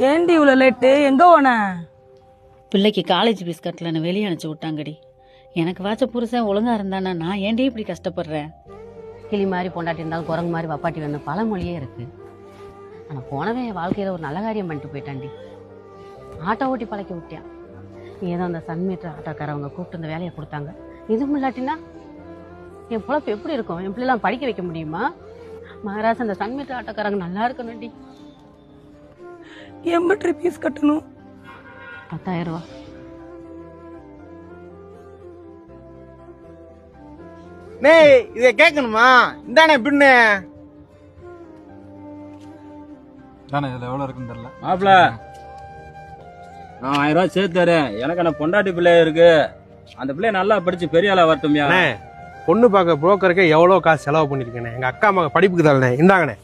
ஏண்டி இவ்வளோ லேட்டு? எங்கே போன? பிள்ளைக்கு காலேஜ் ஃபீஸ் கட்டலன்னு வெளியே அனுப்பிச்சு விட்டாங்கடி. எனக்கு வாச்ச புருஷன் ஒழுங்கா இருந்தானா நான் ஏன்டி இப்படி கஷ்டப்படுறேன்? கிளி மாதிரி பொண்டாட்டி இருந்தாலும் குரங்கு மாதிரி வப்பாட்டி வேணும் பழமொழியே இருக்கு. ஆனால் போனவன் என் வாழ்க்கையில் ஒரு நல்ல காரியம் பண்ணிட்டு போயிட்டான்டி. ஆட்டோ ஓட்டி பழக்கி விட்டியான். ஏதோ அந்த சன்மீட்டர் ஆட்டோக்காரவங்க கூப்பிட்டு இந்த வேலையை கொடுத்தாங்க. இதுவும் இல்லாட்டினா என் பொழப்பு எப்படி இருக்கும்? என் பிள்ளைலாம் படிக்க வைக்க முடியுமா? மகராசன் அந்த சன்மீட்டர் ஆட்டோக்காரங்க நல்லா இருக்கணும்டி. எம்பிட்டு ஃபீஸ் கட்டணும்? 10,000 ரூபா. இதை கேட்கணுமா? இந்தானே பின்னு தானே இதுல எவ்வளவு இருக்குன்னு தெரியல. மாப்பிள நான் 1000 ரூபாய் சேர்த்து தரேன். எனக்கு அந்த பொண்டாட்டி பிள்ளை இருக்கு. அந்த பிள்ளைய நல்லா படிச்சு பெரிய ஆளா வரட்டும்யா. பொண்ணு பார்க்க புரோக்கருக்கு எவ்வளவு காசு செலவு பண்ணிருக்கேன். எங்க அக்கா மக படிப்புக்கு தானே. இந்தாங்கண்ணே.